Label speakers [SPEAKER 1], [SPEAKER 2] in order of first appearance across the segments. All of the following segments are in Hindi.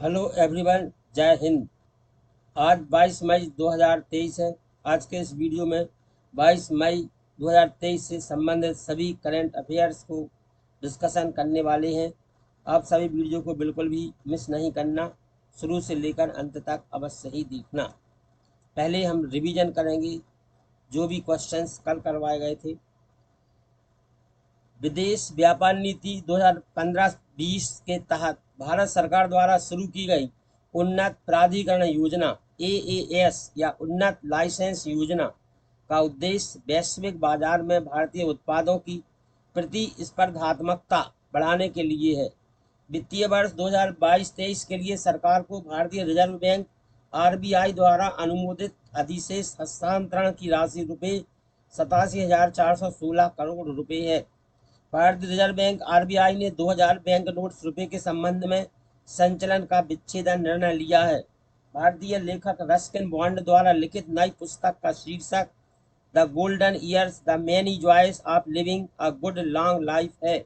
[SPEAKER 1] हेलो एवरीवन, जय हिंद। आज 22 मई 2023 है। आज के इस वीडियो में 22 मई 2023 से संबंधित सभी करंट अफेयर्स को डिस्कशन करने वाले हैं। आप सभी वीडियो को बिल्कुल भी मिस नहीं करना, शुरू से लेकर अंत तक अवश्य ही देखना। पहले हम रिवीजन करेंगे जो भी क्वेश्चंस कल करवाए गए थे। विदेश व्यापार नीति 2015-20 के तहत भारत सरकार द्वारा शुरू की गई उन्नत प्राधिकरण योजना AAS या उन्नत लाइसेंस योजना का उद्देश्य वैश्विक बाजार में भारतीय उत्पादों की प्रतिस्पर्धात्मकता बढ़ाने के लिए है। वित्तीय वर्ष 2022-23 के लिए सरकार को भारतीय रिजर्व बैंक RBI द्वारा अनुमोदित अधिशेष हस्तांतरण की राशि रुपये 87,416 करोड़ रुपए है। भारतीय रिजर्व बैंक RBI ने 2000 बैंक नोट्स रुपए के संबंध में संचलन का विच्छेदन निर्णय लिया है। भारतीय लेखक रस्किन बॉन्ड द्वारा लिखित नई पुस्तक का शीर्षक the golden years the many joys of living a good long life है।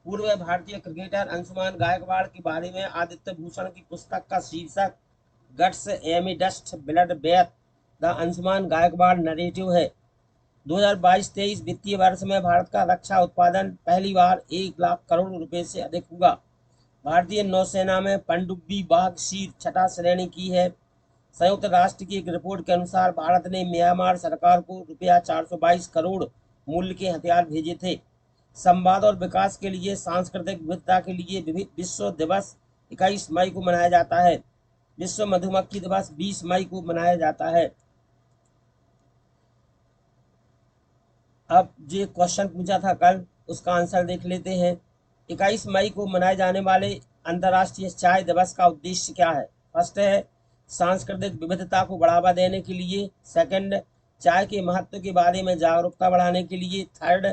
[SPEAKER 1] पूर्व भारतीय क्रिकेटर अंशुमान गायकवाड़ के बारे में आदित्य भूषण की पुस्तक का शीर्षक guts amidst bloodbath the Anshuman Gaekwad narrative है। 2022-23 वित्तीय वर्ष में भारत का रक्षा उत्पादन पहली बार 1 लाख करोड़ रुपए से अधिक हुआ। भारतीय नौसेना में पनडुब्बी वाहक शीर छठा श्रेणी की है। संयुक्त राष्ट्र की एक रिपोर्ट के अनुसार भारत ने म्यांमार सरकार को रुपया 422 करोड़ मूल्य के हथियार भेजे थे। संवाद और विकास के लिए सांस्कृतिक विविधता के लिए विश्व दिवस 21 मई को मनाया जाता है। विश्व मधुमक्खी दिवस 20 मई को मनाया जाता है। अब जो क्वेश्चन पूछा था कल, उसका आंसर देख लेते हैं। 21 मई को मनाए जाने वाले अंतर्राष्ट्रीय चाय दिवस का उद्देश्य क्या है? फर्स्ट है सांस्कृतिक विविधता को बढ़ावा देने के लिए। सेकंड, चाय के महत्व के बारे में जागरूकता बढ़ाने के लिए। थर्ड,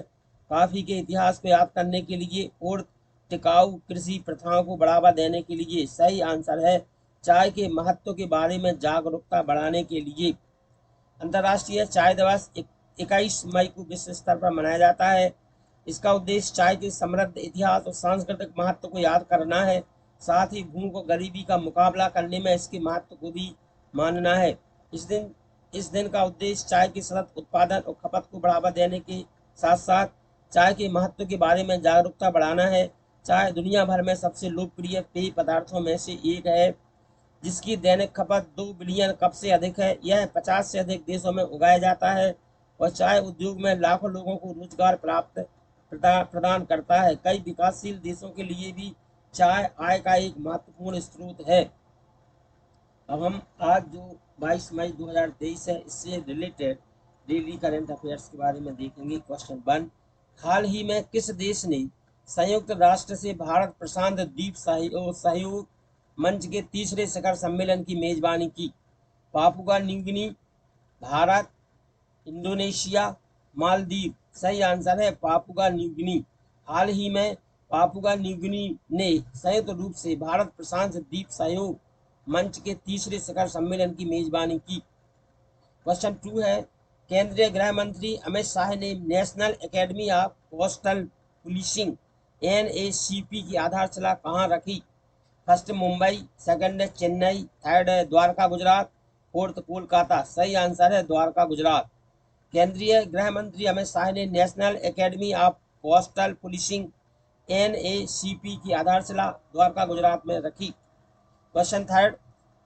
[SPEAKER 1] कॉफी के इतिहास को याद करने के लिए। फोर्थ, टिकाऊ कृषि प्रथाओं को बढ़ावा देने के लिए। सही आंसर है चाय के महत्व के बारे में जागरूकता बढ़ाने के लिए। अंतर्राष्ट्रीय चाय दिवस 21 मई को विश्व स्तर पर मनाया जाता है। इसका उद्देश्य चाय के समृद्ध इतिहास और सांस्कृतिक महत्व को याद करना है, साथ ही भूख और गरीबी का मुकाबला करने में इसके महत्व को भी मानना है। इस दिन का उद्देश्य चाय के सतत उत्पादन और खपत को बढ़ावा देने के साथ साथ चाय के महत्व के बारे में जागरूकता बढ़ाना है। चाय दुनिया भर में सबसे लोकप्रिय पेय पदार्थों में से एक है, जिसकी दैनिक खपत 2 बिलियन कप से अधिक है। यह 50 से अधिक देशों में उगाया जाता है और चाय उद्योग में लाखों लोगों को रोजगार प्रदान करता है। कई विकासशील देशों के लिए भी चाय आय का एक महत्वपूर्ण स्रोत है। अब हम आज जो 22 मई 2023 है, इससे रिलेटेड डेली करंट अफेयर्स के बारे में देखेंगे। क्वेश्चन 1, हाल ही में किस देश ने संयुक्त राष्ट्र से भारत प्रशांत द्वीप सहयोग मंच के तीसरे शिखर सम्मेलन की मेजबानी की? Papua New Guinea, Bharat, Indonesia, Maldives. सही आंसर है पापुआ न्यू गिनी। हाल ही में पापुआ न्यू गिनी ने संयुक्त रूप से भारत प्रशांत द्वीप सहयोग मंच के तीसरे शिखर सम्मेलन की मेजबानी की। क्वेश्चन 2 है, केंद्रीय गृह मंत्री अमित शाह ने national academy of coastal policing NACP की आधारशिला कहाँ रखी? First Mumbai, second Chennai, third Dwarka Gujarat, fourth Kolkata. सही आंसर है द्वारका गुजरात। केंद्रीय गृह मंत्री अमित शाह ने national academy of coastal policing NACP की आधारशिला द्वारका गुजरात में रखी। क्वेश्चन 3,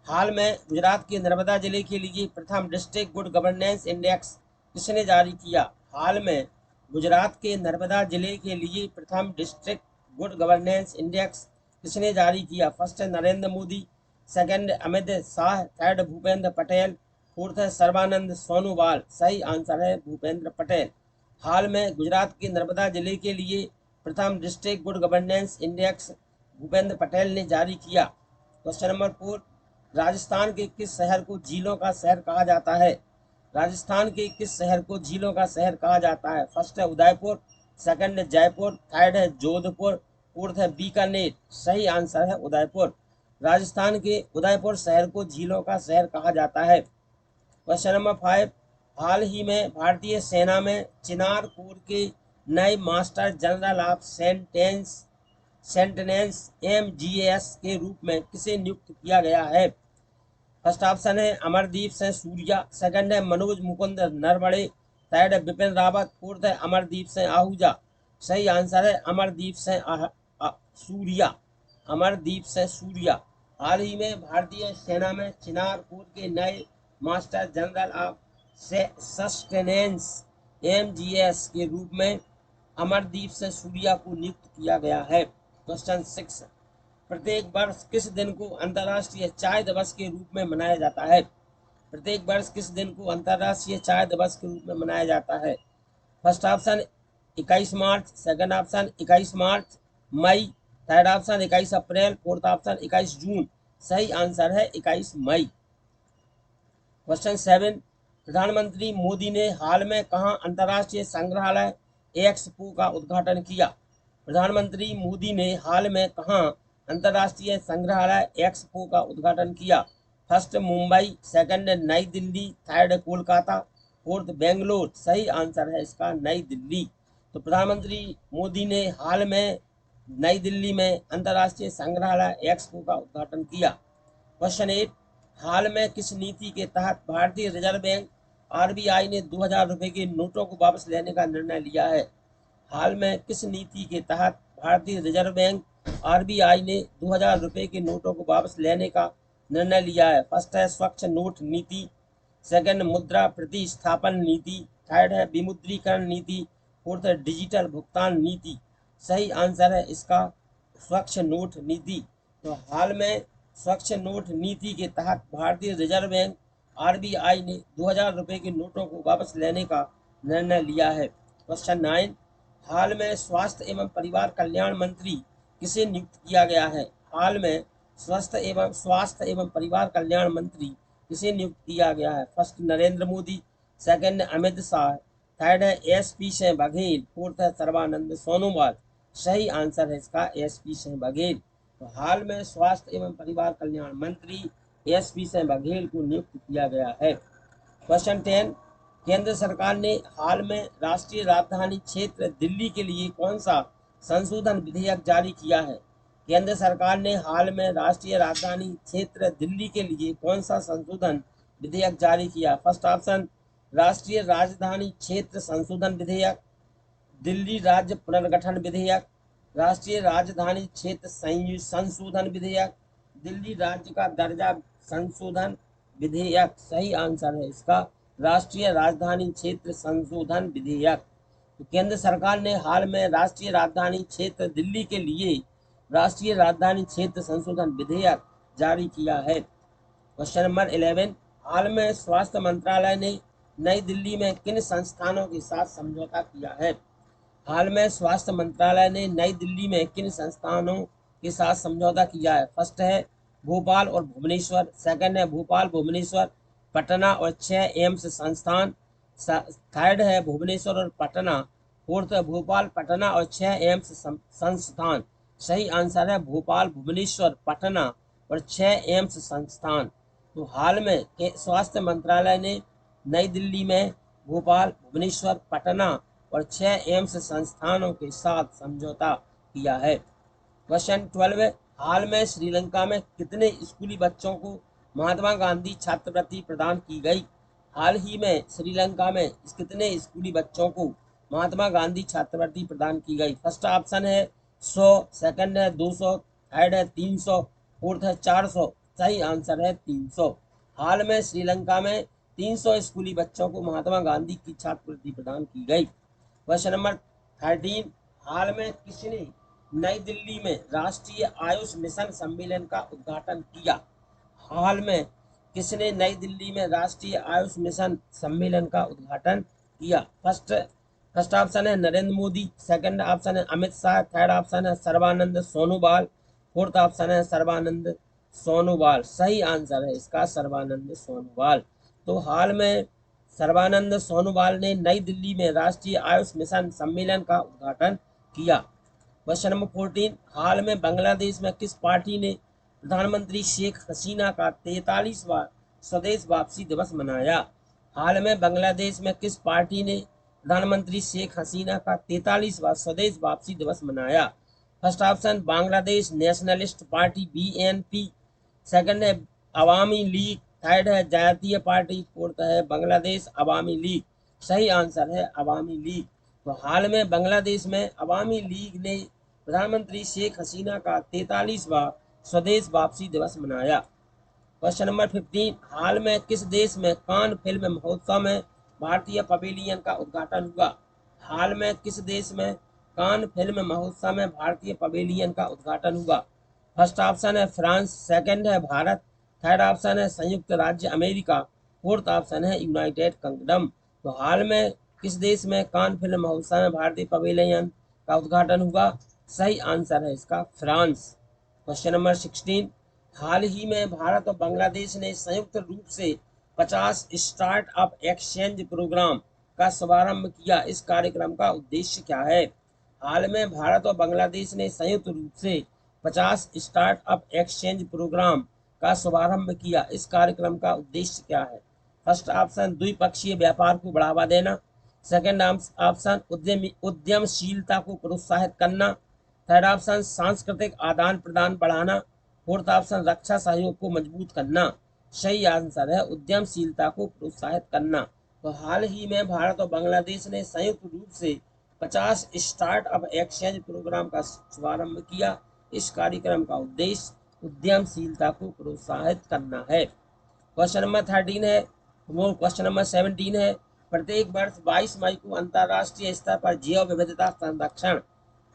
[SPEAKER 1] हाल में गुजरात के नर्मदा जिले के लिए प्रथम डिस्ट्रिक्ट गुड गवर्नेंस इंडेक्स किसने जारी किया? हाल में गुजरात के नर्मदा जिले के लिए प्रथम डिस्ट्रिक्ट गुड गवर्नेंस इंडेक्स किसने जारी किया? फर्स्ट है Narendra Modi, second Amit Shah, third Bhupendra Patel, fourth है सर्बानंद सोनोवाल। सही आंसर है भूपेंद्र पटेल। हाल में गुजरात के नर्मदा जिले के लिए प्रथम district good governance index Bhupendra Patel ने जारी किया। क्वेश्चन नंबर 4, राजस्थान के किस शहर को झीलों का शहर कहा जाता है? राजस्थान के किस शहर को झीलों का शहर कहा जाता है? फर्स्ट है उदयपुर, सेकंड है जयपुर, थर्ड है जोधपुर, फोर्थ है बीकानेर। सही आंसर है उदयपुर। राजस्थान के उदयपुर शहर को झीलों का शहर कहा जाता है। क्वेश्चन नंबर 5, हाल ही में भारतीय सेना में चिनार कोर के नए मास्टर जनरल ऑफ सेंटेनेंस MGS के रूप में किसे नियुक्त किया गया है? फर्स्ट ऑप्शन है अमरदीप सिंह सूर्या, सेकंड है मनोज मुकुंद नरवणे, थर्ड है बिपिन रावत, फोर्थ है अमरदीप सिंह आहूजा। सही आंसर है अमरदीप सिंह सूर्या, अमरदीप सिंह सूर्या। हाल ही में भारतीय सेना में चिनार कोर के नए master general of sustenance MGS के रूप में अमरदीप सिंह सूर्या को नियुक्त किया गया है। क्वेश्चन 6, प्रत्येक वर्ष किस दिन को अंतर्राष्ट्रीय चाय दिवस के रूप में मनाया जाता है? प्रत्येक वर्ष किस दिन को अंतर्राष्ट्रीय चाय दिवस के रूप में मनाया जाता है? फर्स्ट ऑप्शन 21 मार्च, सेकंड ऑप्शन 21 मार्च मई, थर्ड ऑप्शन 21 अप्रैल, फोर्थ ऑप्शन 21 जून। सही आंसर है 21 मई। क्वेश्चन 7, प्रधानमंत्री मोदी ने हाल में कहां अंतर्राष्ट्रीय संग्रहालय एक्सपो का उद्घाटन किया? प्रधानमंत्री मोदी ने हाल में कहां अंतर्राष्ट्रीय संग्रहालय एक्सपो का उद्घाटन किया? फर्स्ट मुंबई, सेकंड नई दिल्ली, थर्ड कोलकाता, फोर्थ बेंगलोर। सही आंसर है इसका नई दिल्ली। तो प्रधानमंत्री मोदी ने हाल में नई दिल्ली में अंतर्राष्ट्रीय संग्रहालय एक्सपो का उद्घाटन किया। क्वेश्चन 8, हाल में किस नीति के तहत भारतीय रिजर्व बैंक RBI ने 2000 रुपए के नोटों को वापस लेने का निर्णय लिया है? हाल में किस नीति के तहत भारतीय रिजर्व बैंक RBI ने 2000 रुपए के नोटों को वापस लेने का निर्णय लिया है? फर्स्ट है स्वच्छ नोट नीति, सेकंड मुद्रा प्रतिस्थापन नीति, थर्ड है विमुद्रीकरण नीति, फोर्थ है डिजिटल भुगतान नीति। सही आंसर है इसका स्वच्छ नोट नीति। तो हाल में स्वच्छ नोट नीति के तहत भारतीय रिजर्व बैंक RBI ने 2000 रुपए के नोटों को वापस लेने का निर्णय लिया है। क्वेश्चन 9, हाल में स्वास्थ्य एवं परिवार कल्याण मंत्री किसे नियुक्त किया गया है? हाल में स्वास्थ्य एवं परिवार कल्याण मंत्री किसे नियुक्त किया गया है? First Narendra Modi, second Amit Shah, third है SP सिंह बघेल, फोर्थ है सर्बानंद सोनोवाल। सही आंसर है इसका SP सिंह बघेल। तो हाल में स्वास्थ्य एवं परिवार कल्याण मंत्री SP सिंह बघेल को नियुक्त किया गया है। क्वेश्चन 10, केंद्र सरकार ने हाल में राष्ट्रीय राजधानी क्षेत्र दिल्ली के लिए कौन सा संशोधन विधेयक जारी किया है? केंद्र सरकार ने हाल में राष्ट्रीय राजधानी क्षेत्र दिल्ली के लिए कौन सा संशोधन विधेयक जारी किया? फर्स्ट ऑप्शन राष्ट्रीय राजधानी क्षेत्र संशोधन विधेयक, दिल्ली राज्य पुनर्गठन विधेयक, राष्ट्रीय राजधानी क्षेत्र संशोधन विधेयक, दिल्ली राज्य का दर्जा संशोधन विधेयक। सही आंसर है इसका राष्ट्रीय राजधानी क्षेत्र संशोधन विधेयक। तो केंद्र सरकार ने हाल में राष्ट्रीय राजधानी क्षेत्र दिल्ली के लिए राष्ट्रीय राजधानी क्षेत्र संशोधन विधेयक जारी किया है। क्वेश्चन नंबर 11, हाल में स्वास्थ्य मंत्रालय ने नई दिल्ली में किन संस्थानों के साथ समझौता किया है? हाल में स्वास्थ्य मंत्रालय ने नई दिल्ली में किन संस्थानों के साथ समझौता किया है? फर्स्ट है भोपाल और भुवनेश्वर, सेकंड है भोपाल भुवनेश्वर पटना और 6 एम्स संस्थान, थर्ड है भुवनेश्वर और पटना, फोर्थ है भोपाल पटना और 6 एम्स संस्थान। सही आंसर है भोपाल भुवनेश्वर पटना और 6 एम्स संस्थान। तो हाल में स्वास्थ्य मंत्रालय ने नई दिल्ली में भोपाल भुवनेश्वर पटना और 6 एम्स संस्थानों के साथ समझौता किया है। क्वेश्चन 12, हाल में श्रीलंका में कितने स्कूली बच्चों को महात्मा गांधी छात्रवृत्ति प्रदान की गई? हाल ही में श्रीलंका में कितने स्कूली बच्चों को महात्मा गांधी छात्रवृत्ति प्रदान की गई? फर्स्ट ऑप्शन है 100, सेकंड है 200, थर्ड है 300, फोर्थ है 400। सही आंसर है 300। हाल में श्रीलंका में 300 स्कूली बच्चों को महात्मा गांधी की छात्रवृत्ति प्रदान की गई। क्वेश्चन नंबर 13, हाल में किसने नई दिल्ली में राष्ट्रीय आयुष मिशन सम्मेलन का उद्घाटन किया? हाल में किसने नई दिल्ली में राष्ट्रीय आयुष मिशन सम्मेलन का उद्घाटन किया? फर्स्ट ऑप्शन है नरेंद्र मोदी, सेकंड ऑप्शन है अमित शाह, थर्ड ऑप्शन है सर्बानंद सोनोवाल, फोर्थ ऑप्शन है सर्बानंद सोनोवाल। सही आंसर है इसका सर्बानंद सोनोवाल। तो हाल में सर्बानंद सोनोवाल ने नई दिल्ली में राष्ट्रीय आयुष मिशन सम्मेलन का उद्घाटन किया। क्वेश्चन नंबर 14, हाल में बांग्लादेश में किस पार्टी ने प्रधानमंत्री शेख हसीना का 43वां स्वदेश वापसी दिवस मनाया? हाल में बांग्लादेश में किस पार्टी ने प्रधानमंत्री शेख हसीना का 43वां स्वदेश वापसी दिवस मनाया? First option Bangladesh nationalist party BNP, second है अवामी लीग, थर्ड है जातीय पार्टी, फोर्थ है बांग्लादेश अवामी लीग। सही आंसर है अवामी लीग। तो हाल में बांग्लादेश में अवामी लीग ने प्रधानमंत्री शेख हसीना का 43वां स्वदेश वापसी दिवस मनाया। क्वेश्चन नंबर 15, हाल में किस देश में कान फिल्म महोत्सव में भारतीय पवेलियन का उद्घाटन हुआ? हाल में किस देश में कान फिल्म महोत्सव में भारतीय पवेलियन का उद्घाटन हुआ? फर्स्ट ऑप्शन है फ्रांस, सेकंड है भारत, थर्ड ऑप्शन है संयुक्त राज्य अमेरिका, फोर्थ ऑप्शन है यूनाइटेड किंगडम। तो हाल में किस देश में कान फिल्म महोत्सव में भारतीय पवेलियन का उद्घाटन हुआ? सही आंसर है इसका फ्रांस। क्वेश्चन नंबर 16, हाल ही में भारत और बांग्लादेश ने संयुक्त रूप से 50 स्टार्टअप एक्सचेंज प्रोग्राम का शुभारंभ किया। इस कार्यक्रम का उद्देश्य क्या है? हाल में भारत और बांग्लादेश ने संयुक्त रूप से 50 स्टार्टअप एक्सचेंज प्रोग्राम का शुभारंभ किया। इस कार्यक्रम का उद्देश्य क्या है? फर्स्ट ऑप्शन द्विपक्षीय व्यापार को बढ़ावा देना, सेकंड ऑप्शन उद्यमशीलता को प्रोत्साहित करना, थर्ड ऑप्शन सांस्कृतिक आदान प्रदान बढ़ाना, फोर्थ ऑप्शन रक्षा सहयोग को मजबूत करना। सही आंसर है उद्यमशीलता को प्रोत्साहित करना। तो हाल ही में भारत और बांग्लादेश ने संयुक्त रूप से 50 स्टार्टअप एक्सचेंज प्रोग्राम का शुभारंभ किया। इस कार्यक्रम का उद्देश्य उद्यमशीलता को प्रोत्साहित करना है। क्वेश्चन नंबर 13 है, वो क्वेश्चन नंबर 17 है, प्रत्येक वर्ष 22 मई को अंतर्राष्ट्रीय स्तर पर जैव विविधता संरक्षण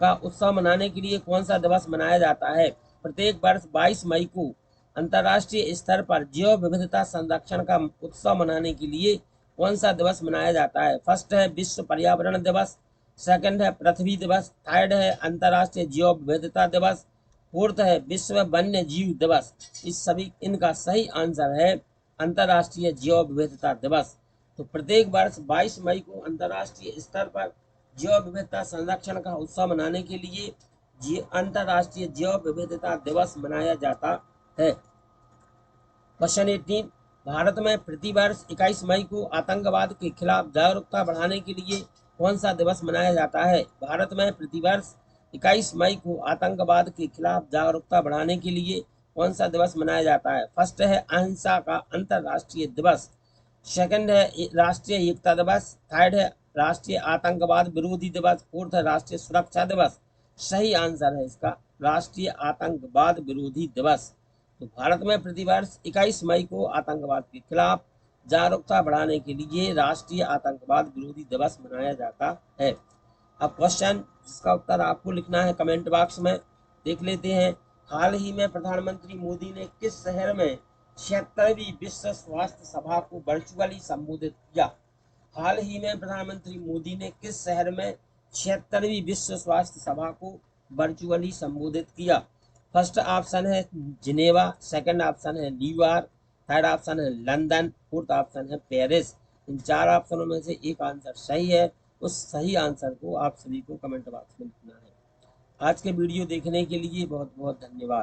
[SPEAKER 1] का उत्सव मनाने के लिए कौन सा दिवस मनाया जाता है? प्रत्येक वर्ष 22 मई को अंतर्राष्ट्रीय स्तर पर जैव विविधता संरक्षण का उत्सव मनाने के लिए कौन सा दिवस मनाया जाता है? फर्स्ट है विश्व पर्यावरण दिवस, सेकंड है पृथ्वी दिवस, थर्ड है अंतर्राष्ट्रीय जैव विविधता दिवस, फोर्थ है विश्व वन्य जीव दिवस। इस सभी इनका सही आंसर है अंतर्राष्ट्रीय जैव विविधता दिवस। तो प्रत्येक वर्ष 22 मई को अंतर्राष्ट्रीय स्तर पर जैव विविधता संरक्षण का उत्सव मनाने के लिए अंतर्राष्ट्रीय जैव विविधता दिवस मनाया जाता है। क्वेश्चन 18, भारत में प्रतिवर्ष 21 मई को आतंकवाद के खिलाफ जागरूकता बढ़ाने के लिए कौन सा दिवस मनाया जाता है? भारत में प्रतिवर्ष 21 मई को आतंकवाद के खिलाफ जागरूकता बढ़ाने के लिए कौन सा दिवस मनाया जाता है? फर्स्ट है अहिंसा का अंतर्राष्ट्रीय दिवस, सेकंड है राष्ट्रीय एकता दिवस, थर्ड है राष्ट्रीय आतंकवाद विरोधी दिवस, फोर्थ है राष्ट्रीय सुरक्षा दिवस। सही आंसर है इसका राष्ट्रीय आतंकवाद विरोधी दिवस। तो भारत में प्रतिवर्ष 21 मई को आतंकवाद के खिलाफ जागरूकता बढ़ाने के लिए राष्ट्रीय आतंकवाद विरोधी दिवस मनाया जाता है। अब क्वेश्चन जिसका उत्तर आपको लिखना है कमेंट बॉक्स में, देख लेते हैं। हाल ही में प्रधानमंत्री मोदी ने किस शहर में 76वीं विश्व स्वास्थ्य सभा को वर्चुअली संबोधित किया? हाल ही में प्रधानमंत्री मोदी ने किस शहर में 76वीं विश्व स्वास्थ्य सभा को वर्चुअली संबोधित किया? फर्स्ट ऑप्शन है जिनेवा, सेकंड ऑप्शन है न्यूयॉर्क, थर्ड ऑप्शन है लंदन, फोर्थ ऑप्शन है पेरिस। इन चार ऑप्शनों में से एक आंसर सही है। उस सही आंसर को आप सभी को कमेंट बॉक्स में लिखना है। आज के वीडियो देखने के लिए बहुत बहुत धन्यवाद।